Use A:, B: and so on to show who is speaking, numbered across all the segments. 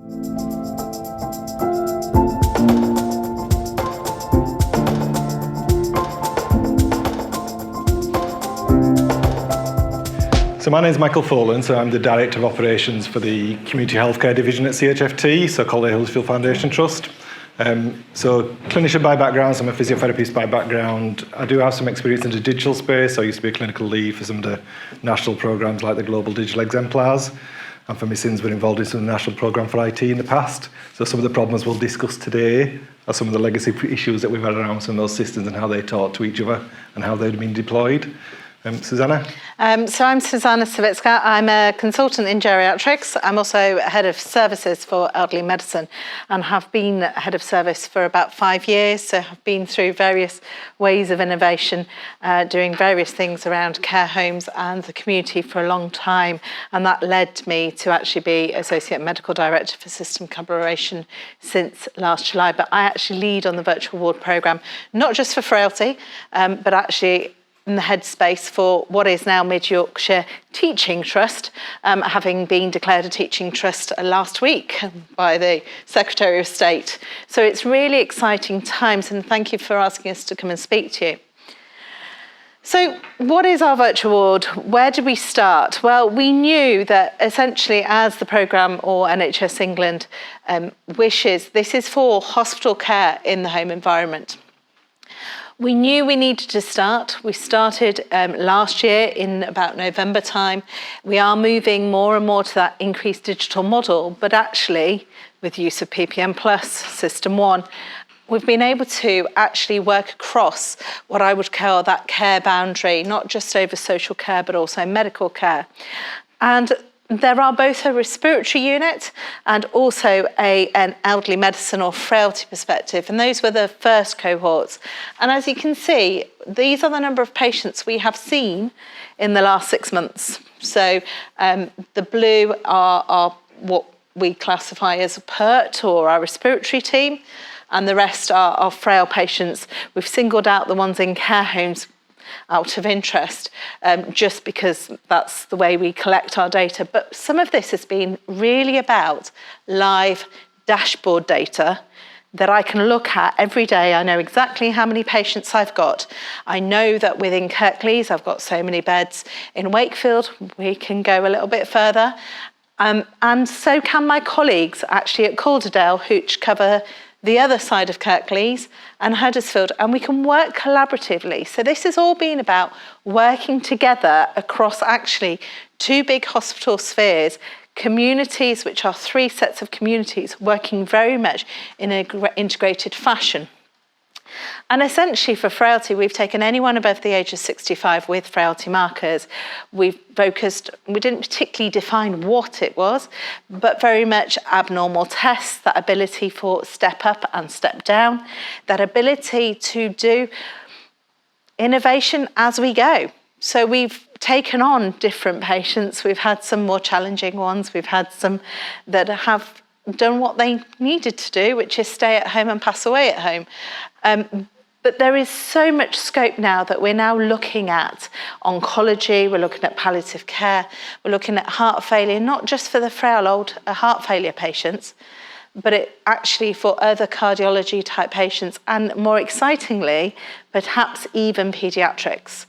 A: So my name is Michael Folan, so I'm the Director of Operations for the Community Healthcare Division at CHFT, so Calderdale Foundation Trust. So clinician by background, so I'm a physiotherapist by background. I do have some experience in the digital space. So I used to be a clinical lead for some of the national programs like the Global Digital Exemplars. And for my sins, been involved in some of the national program for IT in the past. So some of the problems we'll discuss today are some of the legacy issues that we've had around some of those systems and how they talk to each other and how they've been deployed. Zuzanna?
B: So I'm Zuzanna Sawicka. I'm a consultant in geriatrics. I'm also head of services for elderly medicine and have been head of service for about 5 years. So I've been through various ways of innovation, doing various things around care homes and the community for a long time. And that led me to actually be Associate Medical Director for System Collaboration since last July. But I actually lead on the virtual ward programme, not just for frailty, but actually in the headspace for what is now Mid Yorkshire Teaching Trust, having been declared a teaching trust last week by the Secretary of State. So it's really exciting times, and thank you for asking us to come and speak to you. So what is our virtual ward? Where did we start? Well, we knew that essentially as the programme or NHS England wishes, this is for hospital care in the home environment. We knew we needed to start. We started last year in about November time. We are moving more and more to that increased digital model, but actually with use of PPM Plus, System 1, we've been able to actually work across what I would call that care boundary, not just over social care, but also medical care. And there are both a respiratory unit and also an elderly medicine or frailty perspective, and those were the first cohorts. And as you can see, these are the number of patients we have seen in the last 6 months. So the blue are what we classify as a PERT or our respiratory team, and the rest are frail patients. We've singled out the ones in care homes out of interest, just because that's the way we collect our data. But some of this has been really about live dashboard data that I can look at every day. I know exactly how many patients I've got. I know that within Kirklees, I've got so many beds. In Wakefield, we can go a little bit further. And so can my colleagues actually at Calderdale, which cover the other side of Kirklees and Huddersfield, and we can work collaboratively. So this has all been about working together across actually 2 big hospital spheres, communities, which are 3 sets of communities working very much in an integrated fashion. And essentially for frailty, we've taken anyone above the age of 65 with frailty markers. We've focused, we didn't particularly define what it was, but very much abnormal tests, that ability for step up and step down, that ability to do innovation as we go. So we've taken on different patients. We've had some more challenging ones. We've had some that have done what they needed to do, which is stay at home and pass away at home. But there is so much scope now that we're now looking at oncology, we're looking at palliative care, we're looking at heart failure, not just for the frail old heart failure patients, but it actually for other cardiology type patients, and more excitingly, perhaps even paediatrics.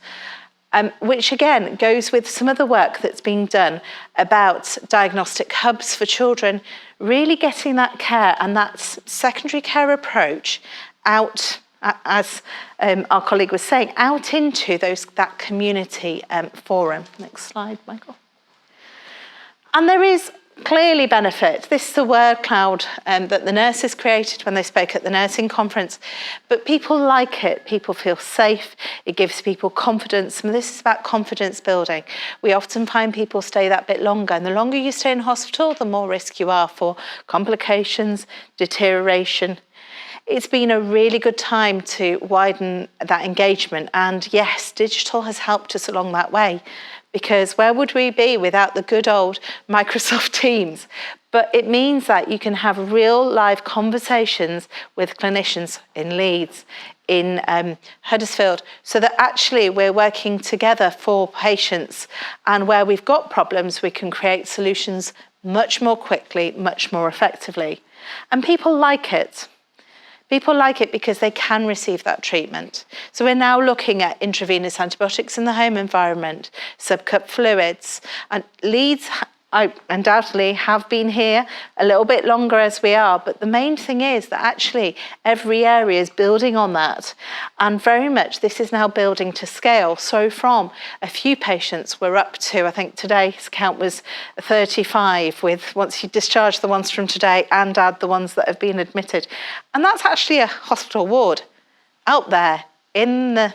B: Which again goes with some of the work that's being done about diagnostic hubs for children, really getting that care and that secondary care approach out, as our colleague was saying, out into that community forum. Next slide, Michael. And there is clearly benefit. This is the word cloud that the nurses created when they spoke at the nursing conference, but people like it. People feel safe. It gives people confidence. And this is about confidence building. We often find people stay that bit longer, and the longer you stay in hospital, the more risk you are for complications, deterioration. It's been a really good time to widen that engagement, and yes, digital has helped us along that way. Because where would we be without the good old Microsoft Teams? But it means that you can have real live conversations with clinicians in Leeds, in Huddersfield, so that actually we're working together for patients, and where we've got problems, we can create solutions much more quickly, much more effectively. And people like it. People like it because they can receive that treatment. So we're now looking at intravenous antibiotics in the home environment, subcut fluids, and Leeds undoubtedly have been here a little bit longer as we are, but the main thing is that actually every area is building on that, and very much this is now building to scale. So from a few patients, we're up to, I think today's count was 35, with once you discharge the ones from today and add the ones that have been admitted. And that's actually a hospital ward out there in the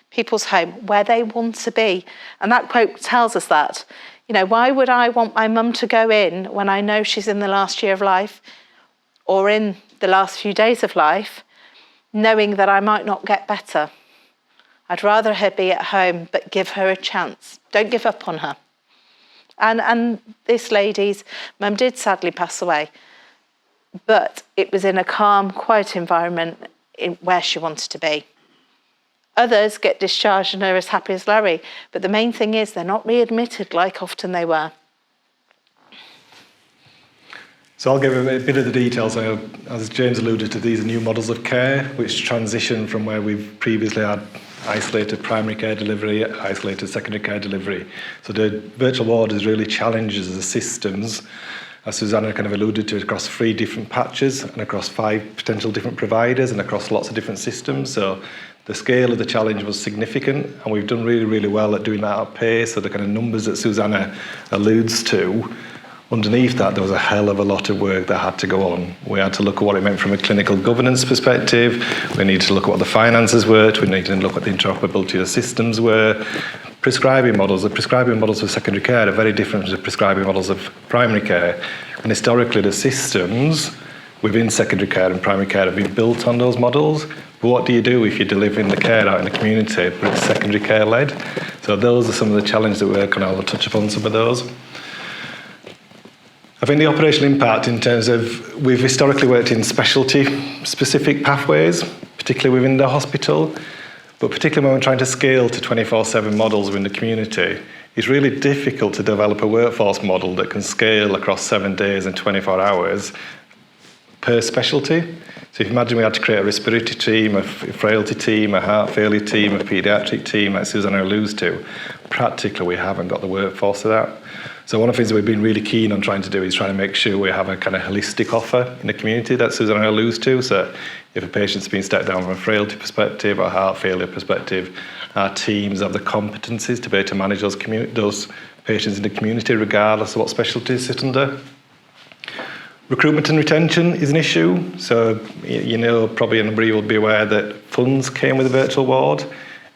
B: people's home where they want to be. And that quote tells us that. You know, why would I want my mum to go in when I know she's in the last year of life or in the last few days of life, knowing that I might not get better? I'd rather her be at home, but give her a chance. Don't give up on her. And this lady's mum did sadly pass away, but it was in a calm, quiet environment where she wanted to be. Others get discharged and are as happy as Larry, but the main thing is they're not readmitted like often they were.
A: So I'll give a bit of the details. As James alluded to, these are new models of care which transition from where we've previously had isolated primary care delivery, isolated secondary care delivery. So the virtual ward is really challenges the systems, as Zuzanna kind of alluded to, across 3 different patches and across 5 potential different providers and across lots of different systems. So the scale of the challenge was significant, and we've done really, really well at doing that at pace. So the kind of numbers that Zuzanna alludes to, underneath that, there was a hell of a lot of work that had to go on. We had to look at what it meant from a clinical governance perspective. We needed to look at what the finances were. We needed to look at what the interoperability of the systems were. Prescribing models, the prescribing models of secondary care are very different to the prescribing models of primary care. And historically, the systems within secondary care and primary care have been built on those models. But what do you do if you're delivering the care out in the community, but it's secondary care led? So those are some of the challenges that we're going to touch upon some of those. I think the operational impact in terms of, we've historically worked in specialty specific pathways, particularly within the hospital, but particularly when we're trying to scale to 24/7 models within the community, it's really difficult to develop a workforce model that can scale across 7 days and 24 hours per specialty. So if you imagine we had to create a respiratory team, a frailty team, a heart failure team, a paediatric team, like Zuzanna alludes to, practically we haven't got the workforce for that. So one of the things that we've been really keen on trying to do is trying to make sure we have a kind of holistic offer in the community that Zuzanna alludes to. So if a patient's been stepped down from a frailty perspective or a heart failure perspective, our teams have the competencies to be able to manage those patients in the community regardless of what specialty they sit under. Recruitment and retention is an issue. So, you know, probably a number of you will be aware that funds came with a virtual ward.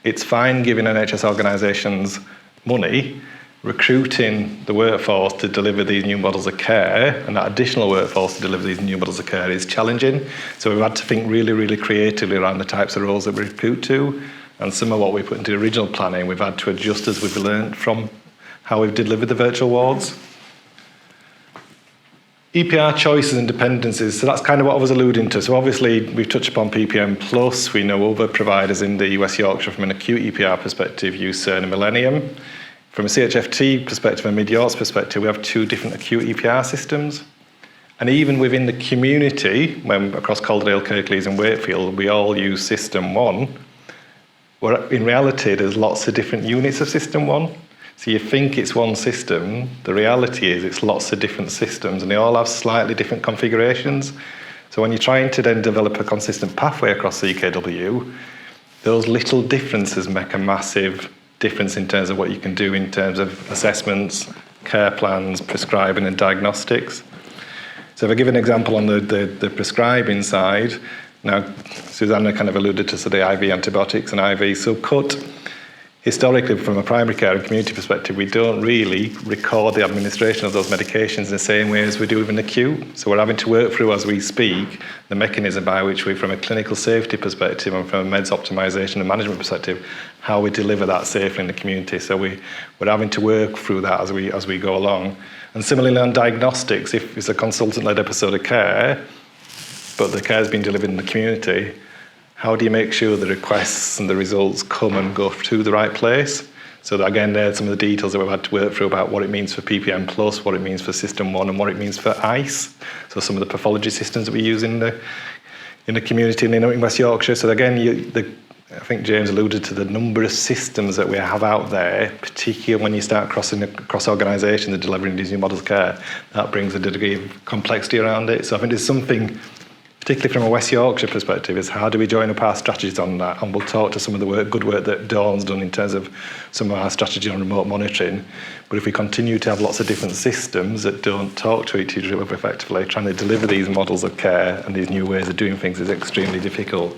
A: It's fine giving NHS organisations money. Recruiting the workforce to deliver these new models of care and that additional workforce to deliver these new models of care is challenging. So we've had to think really, really creatively around the types of roles that we recruit to. And some of what we put into the original planning, we've had to adjust as we've learned from how we've delivered the virtual wards. EPR choices and dependencies, so that's kind of what I was alluding to. So obviously we've touched upon PPM Plus. We know other providers in the US Yorkshire from an acute EPR perspective use Cerner Millennium. From a CHFT perspective and Mid-York's perspective, we have 2 different acute EPR systems. And even within the community, when across Calderdale, Kirklees and Wakefield, we all use System 1, where in reality there's lots of different units of System 1. So you think it's one system, the reality is it's lots of different systems and they all have slightly different configurations. So when you're trying to then develop a consistent pathway across CKW, those little differences make a massive difference in terms of what you can do in terms of assessments, care plans, prescribing and diagnostics. So if I give an example on the prescribing side, now Zuzanna kind of alluded to the IV antibiotics and IV subcut. Historically, from a primary care and community perspective, we don't really record the administration of those medications in the same way as we do within acute. So we're having to work through, as we speak, the mechanism by which we, from a clinical safety perspective and from a meds optimization and management perspective, how we deliver that safely in the community. So we're having to work through that as we go along. And similarly on diagnostics, if it's a consultant-led episode of care, but the care has been delivered in the community, how do you make sure the requests and the results come and go to the right place? So that, again, there are some of the details that we've had to work through about what it means for PPM Plus, what it means for System 1, and what it means for ICE. So some of the pathology systems that we use in the community and in West Yorkshire. So again, I think James alluded to the number of systems that we have out there, particularly when you start crossing across organisations and delivering these new models of care. That brings a degree of complexity around it. So I think there's something, particularly from a West Yorkshire perspective, is how do we join up our strategies on that? And we'll talk to some of the good work that Dawn's done in terms of some of our strategy on remote monitoring. But if we continue to have lots of different systems that don't talk to each other effectively, trying to deliver these models of care and these new ways of doing things is extremely difficult.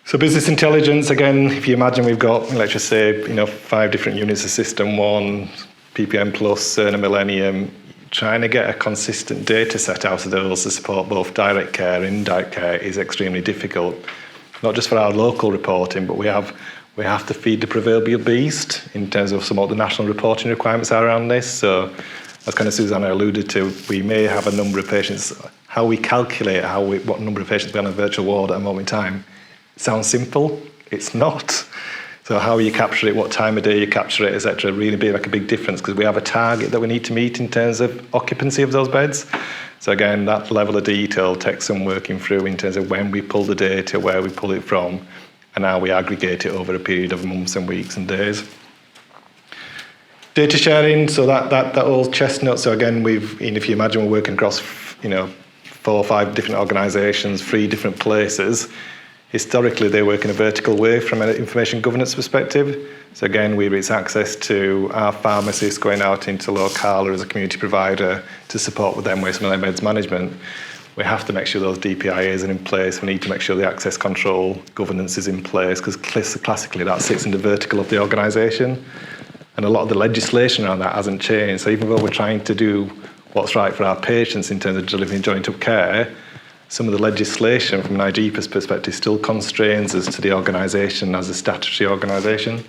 A: So business intelligence, again, if you imagine we've got, let's just say, 5 different units of System 1, PPM Plus, Cerner Millennium, trying to get a consistent data set out of those to support both direct care and indirect care is extremely difficult. Not just for our local reporting, but we have to feed the proverbial beast in terms of some of the national reporting requirements are around this. So, as kind of Zuzanna alluded to, we may have a number of patients. How we calculate what number of patients we have on a virtual ward at a moment in time sounds simple. It's not. So how you capture it, what time of day you capture it, etc., really make a big difference because we have a target that we need to meet in terms of occupancy of those beds. So again, that level of detail takes some working through in terms of when we pull the data, where we pull it from, and how we aggregate it over a period of months and weeks and days. Data sharing, so that old chestnut. So again, if you imagine we're working across 4 or 5 different organisations, 3 different places. Historically, they work in a vertical way from an information governance perspective. So again, it's access to our pharmacists going out into locale or as a community provider to support with them waste and beds management. We have to make sure those DPIAs are in place. We need to make sure the access control governance is in place because classically that sits in the vertical of the organisation. And a lot of the legislation around that hasn't changed. So even though we're trying to do what's right for our patients in terms of delivering joint-up care, some of the legislation from an IGPA's perspective still constrains us to the organisation as a statutory organisation.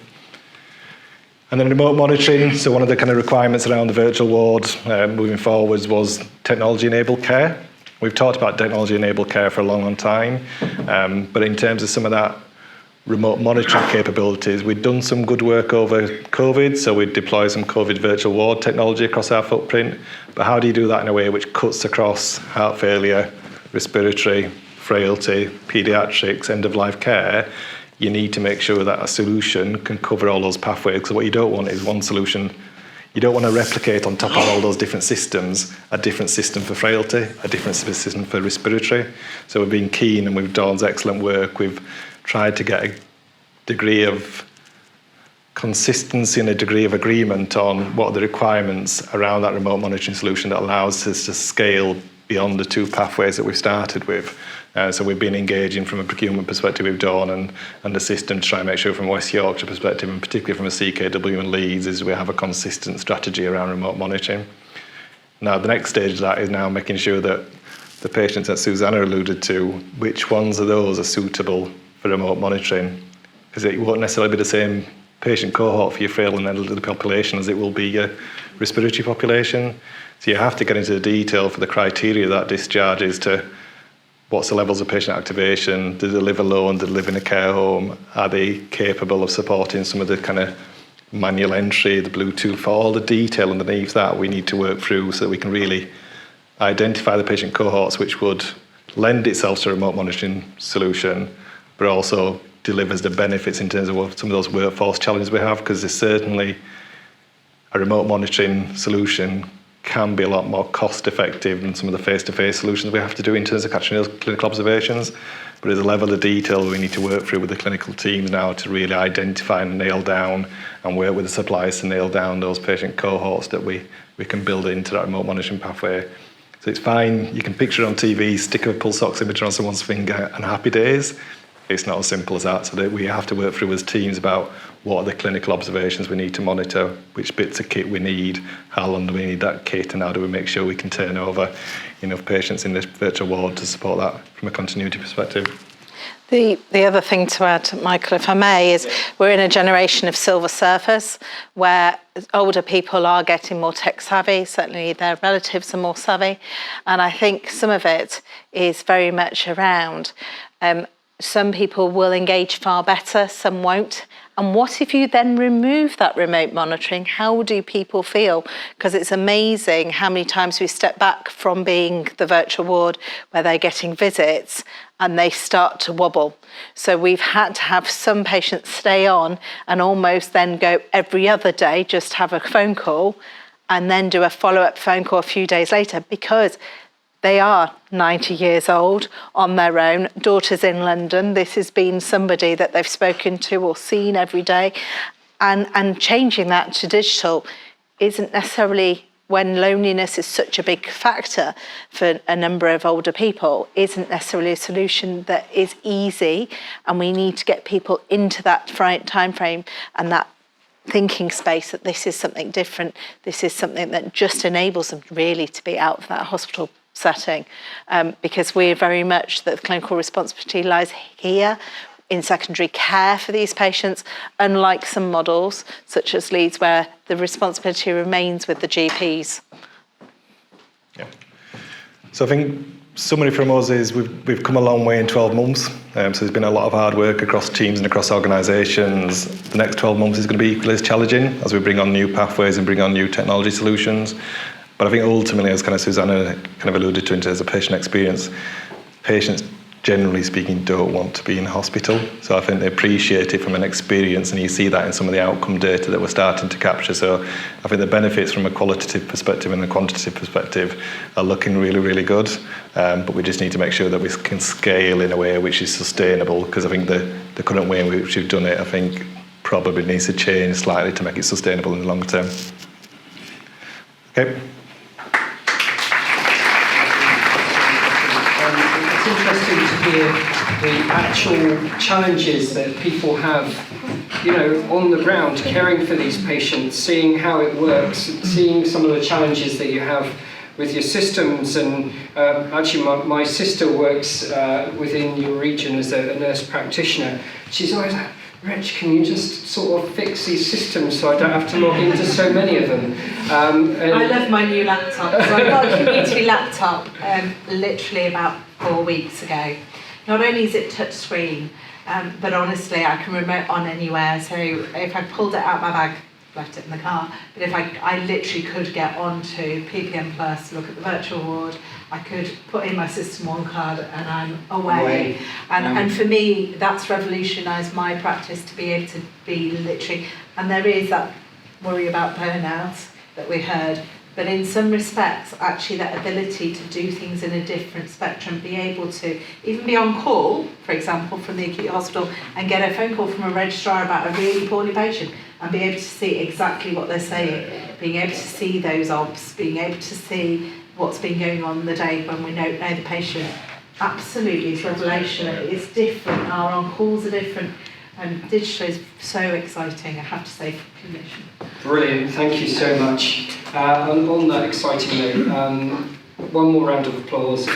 A: And then remote monitoring, so one of the kind of requirements around the virtual ward moving forwards was technology-enabled care. We've talked about technology-enabled care for a long time, but in terms of some of that remote monitoring capabilities, we've done some good work over COVID, so we deployed some COVID virtual ward technology across our footprint, but how do you do that in a way which cuts across heart failure, respiratory, frailty, paediatrics, end-of-life care? You need to make sure that a solution can cover all those pathways, because what you don't want is one solution. You don't want to replicate on top of all those different systems, a different system for frailty, a different system for respiratory. So we've been keen, and with Dawn's excellent work, we've tried to get a degree of consistency and a degree of agreement on what are the requirements around that remote monitoring solution that allows us to scale beyond the 2 pathways that we've started with. So we've been engaging from a procurement perspective with Dawn and the system to try and make sure from a West Yorkshire perspective, and particularly from a CKW and Leeds, is we have a consistent strategy around remote monitoring. Now, the next stage of that is now making sure that the patients that Zuzanna alluded to, which ones of those are suitable for remote monitoring? Because it won't necessarily be the same patient cohort for your frail and elderly population as it will be your respiratory population. So you have to get into the detail for the criteria that discharges to what's the levels of patient activation, do they live alone, do they live in a care home, are they capable of supporting some of the kind of manual entry, the Bluetooth, all the detail underneath that we need to work through so that we can really identify the patient cohorts which would lend itself to a remote monitoring solution, but also delivers the benefits in terms of some of those workforce challenges we have, because there's certainly a remote monitoring solution can be a lot more cost effective than some of the face-to-face solutions we have to do in terms of catching those clinical observations. But there's a level of detail we need to work through with the clinical teams now to really identify and nail down and work with the suppliers to nail down those patient cohorts that we can build into that remote monitoring pathway. So it's fine, you can picture it on TV, stick a pulse oximeter on someone's finger and happy days. It's not as simple as that, so that we have to work through as teams about what are the clinical observations we need to monitor, which bits of kit we need, how long do we need that kit, and how do we make sure we can turn over enough patients in this virtual ward to support that from a continuity perspective.
B: The other thing to add, Michael, if I may, is we're in a generation of silver surfers where older people are getting more tech savvy, certainly their relatives are more savvy, and I think some of it is very much around some people will engage far better, some won't, And what if you then remove that remote monitoring? How do people feel? Because it's amazing how many times we step back from being the virtual ward where they're getting visits and they start to wobble. So we've had to have some patients stay on and almost then go every other day, just have a phone call and then do a follow-up phone call a few days later, because they are 90 years old on their own, daughters in London. This has been somebody that they've spoken to or seen every day. And changing that to digital isn't necessarily, when loneliness is such a big factor for a number of older people, isn't necessarily a solution that is easy. And we need to get people into that time frame and that thinking space that this is something different. This is something that just enables them really to be out of that hospital setting, because we're very much that the clinical responsibility lies here in secondary care for these patients, unlike some models such as Leeds where the responsibility remains with the GPs.
A: Yeah. So I think summary from us is we've come a long way in 12 months. So there's been a lot of hard work across teams and across organisations. The next 12 months is going to be equally as challenging as we bring on new pathways and bring on new technology solutions. But I think ultimately, as kind of Zuzanna kind of alluded to in terms of patient experience, patients generally speaking don't want to be in hospital. So I think they appreciate it from an experience, and you see that in some of the outcome data that we're starting to capture. So I think the benefits from a qualitative perspective and a quantitative perspective are looking really, really good. But we just need to make sure that we can scale in a way which is sustainable, because I think the current way in which we've done it, I think probably needs to change slightly to make it sustainable in the long term. Okay.
C: It's interesting to hear the actual challenges that people have, you know, on the ground, caring for these patients, seeing how it works, seeing some of the challenges that you have with your systems. And actually my sister works within your region as a nurse practitioner. She's always like, Rich, can you just sort of fix these systems so I don't have to log into so many of them?
D: I love my new laptop. So I got a community laptop literally about 4 weeks ago. Not only is it touch screen, but honestly I can remote on anywhere. So if I pulled it out my bag, left it in the car, but if I literally could get onto PPM Plus, look at the virtual ward, I could put in my System 1 card and I'm away. And for me, that's revolutionised my practice to be able to be literally, and there is that worry about burnout that we heard, but in some respects, actually that ability to do things in a different spectrum, be able to even be on call, for example, from the acute hospital and get a phone call from a registrar about a really poorly patient and be able to see exactly what they're saying, being able to see those obs, being able to see what's been going on the day when we don't know the patient. Absolutely, it's revolutionary. It's different. Our on-calls are different. And digital is so exciting, I have to say, for clinicians.
C: Brilliant, thank you so much. On that exciting note, one more round of applause.